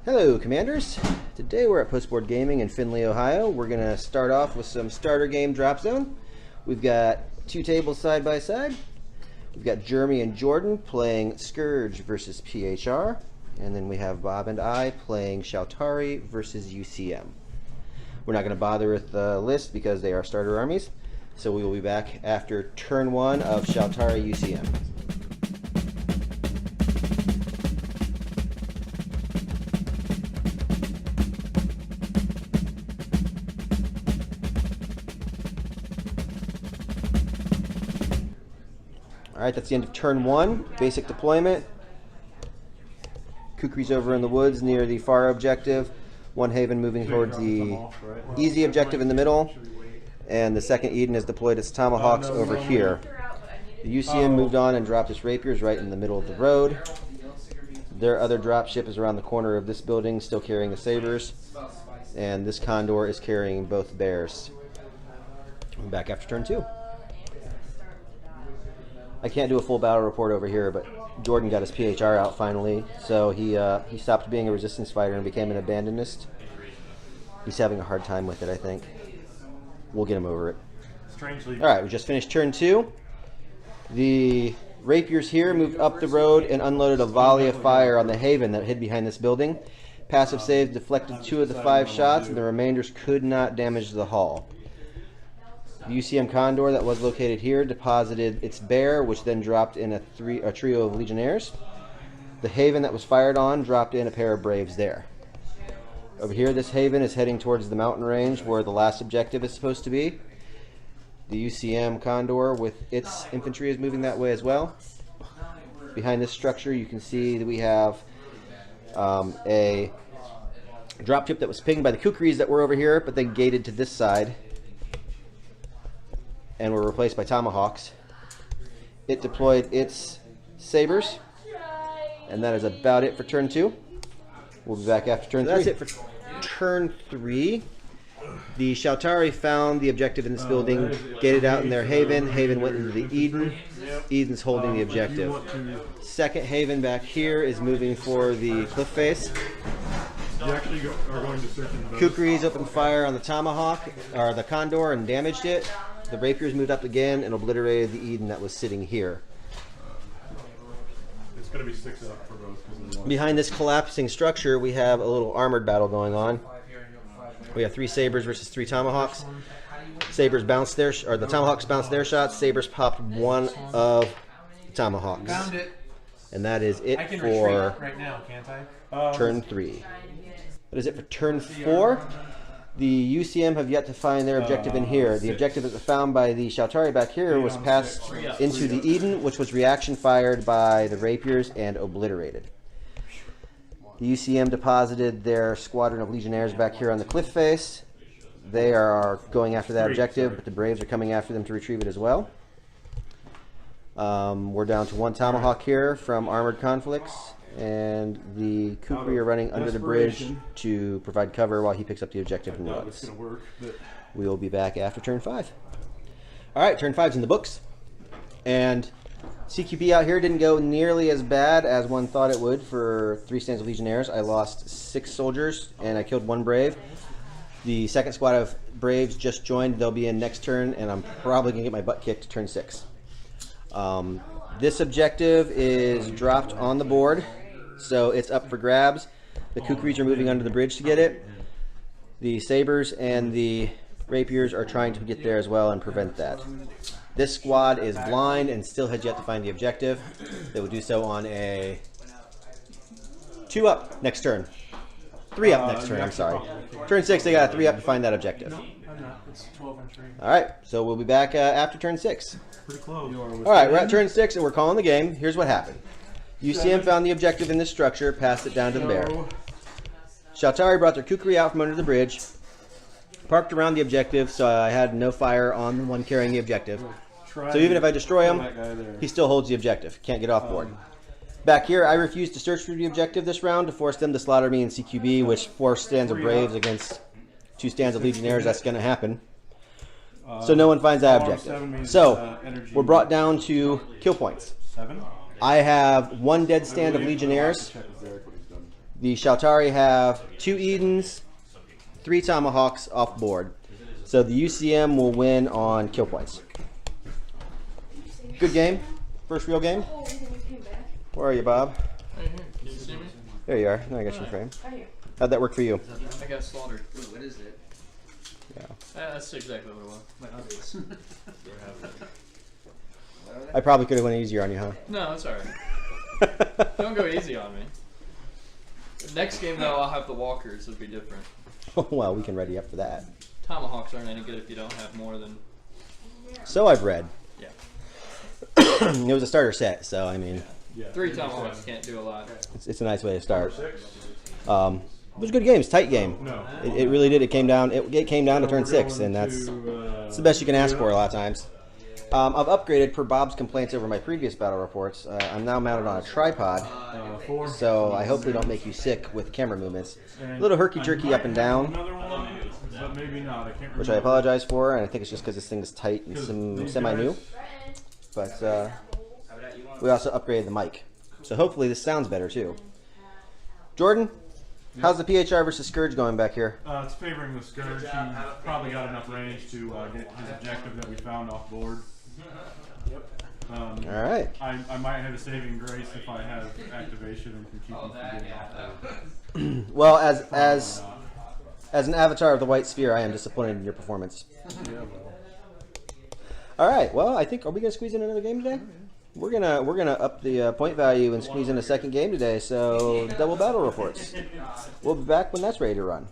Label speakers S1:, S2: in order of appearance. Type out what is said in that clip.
S1: Hello, Commanders. Today we're at Postboard Gaming in Findlay, Ohio. We're going to start off with some starter game Dropzone. We've got two tables side by side. We've got Jeremy and Jordan playing Scourge versus PHR. And then we have Bob and I playing Shaltari versus UCM. We're not going to bother with the list because they are starter armies. So we will be back after turn one of Shaltari UCM. Alright, that's the end of turn one. Basic deployment. Kukri's over in the woods near the far objective. One Haven moving towards the easy objective in the middle. And the second Eden has deployed its Tomahawks over here. The UCM moved on and dropped its Rapiers right in the middle of the road. Their other dropship is around the corner of this building, still carrying the Sabres. And this Condor is carrying both Bears. I'm back after turn two. I can't do a full battle report over here, but Jordan got his PHR out finally, so he stopped being a resistance fighter and became an abandonist. He's having a hard time with it, I think. We'll get him over it. Strangely. All right, we just finished turn two. The Rapiers here moved up the road and unloaded a volley of fire on the Haven that hid behind this building. Passive saves deflected 2 of the 5 shots, and the remainders could not damage the hull. The UCM Condor that was located here deposited its Bear, which then dropped in a trio of Legionnaires. The Haven that was fired on dropped in a pair of Braves there. Over here, this Haven is heading towards the mountain range where the last objective is supposed to be. The UCM Condor with its infantry is moving that way as well. Behind this structure, you can see that we have a dropship that was pinged by the Kukris that were over here, but then gated to this side and were replaced by Tomahawks. It deployed its Sabres, and that is about it for turn two. We'll be back after turn three. That's it for turn three. The Shaltari found the objective in this building, gated out in their Haven. Haven went into the Eden. Eden's holding the objective. Second Haven back here is moving for the cliff face. Kukris opened fire on the Tomahawk, or the Condor, and damaged it. The Rapiers moved up again and obliterated the Eden that was sitting here.
S2: It's going to be 6 up for both.
S1: Behind this collapsing structure, we have a little armored battle going on. We have 3 Sabres versus 3 Tomahawks. Sabres bounced their, or the Tomahawks bounced their shots. Sabres popped one of the Tomahawks.
S3: Found it.
S1: And that is it
S3: I can
S1: for
S3: right now, can't I?
S1: turn 3. That is it for turn 4. The UCM have yet to find their objective in here. The objective that was found by the Shaltari back here was passed into the Eden, which was reaction fired by the Rapiers and obliterated. The UCM deposited their squadron of Legionnaires back here on the cliff face. They are going after that objective, but the Braves are coming after them to retrieve it as well. We're down to 1 Tomahawk here from Armored Conflicts, and the Kukri are running under the bridge to provide cover while he picks up the objective and runs. We will be back after turn 5. Alright, turn 5's in the books. And CQB out here didn't go nearly as bad as one thought it would for 3 stands of Legionnaires. I lost 6 soldiers and I killed 1 Brave. The second squad of Braves just joined. They'll be in next turn, and I'm probably going to get my butt kicked to turn 6. This objective is dropped on the board, so it's up for grabs. The Kukris are moving under the bridge to get it. The Sabres and the Rapiers are trying to get there as well and prevent that. This squad is blind and still has yet to find the objective. They will do so on a 2 up next turn. 3 up next turn, I'm sorry. Turn 6, they got a 3 up to find that objective. Alright, so we'll be back after turn 6.
S2: Pretty close.
S1: Alright, we're at turn 6 and we're calling the game. Here's what happened. UCM found the objective in this structure, passed it down to the Bear. Shaltari brought their Kukri out from under the bridge, parked around the objective, so I had no fire on the one carrying the objective. So even if I destroy him, he still holds the objective. Can't get off board. Back here, I refused to search for the objective this round to force them to slaughter me in CQB, which 4 stands of Braves against 2 stands of Legionnaires, that's going to happen. So no one finds that objective. So we're brought down to kill points. I have 1 dead stand of Legionnaires. The Shaltari have 2 Edens, 3 Tomahawks off board. So the UCM will win on kill points. Good game. First real game. Where are you, Bob?
S3: Right here. Can you see me?
S1: There you are. Now I got you in frame. How'd that work for you?
S3: I got slaughtered.
S4: What is it?
S1: Yeah.
S3: That's exactly what it was. My obvious.
S1: I probably could have went easier on you, huh?
S3: No, it's alright. Don't go easy on me. Next game, though, I'll have the walkers. It'll be different.
S1: Well, we can ready up for that.
S3: Tomahawks aren't any good if you don't have more than...
S1: So I've read.
S3: Yeah.
S1: It was a starter set, so I mean...
S2: Yeah.
S3: 3 Tomahawks can't do a lot.
S1: It's a nice way to start. It was a good game. It's a tight game.
S2: No.
S1: It really did. It came down. It came down to turn 6, and that's the best you can ask for a lot of times. I've upgraded per Bob's complaints over my previous battle reports. I'm now mounted on a tripod, so I hopefully don't make you sick with camera movements. A little herky-jerky up and down,
S2: Another one, but maybe not. I can't remember.
S1: which I apologize for, and I think it's just because this thing is tight and semi-new. But we also upgraded the mic, so hopefully this sounds better too. Jordan, how's the PHR versus Scourge going back here?
S2: It's favoring the Scourge. He probably got enough range to get his objective that we found off board.
S1: All right.
S2: I might have a saving grace if I have activation and can keep him from getting off board.
S1: Well, as an avatar of the White Sphere, I am disappointed in your performance. All right. Well, I think, are we gonna squeeze in another game today? We're gonna up the point value and squeeze in a second game today. So double battle reports. We'll be back when that's ready to run.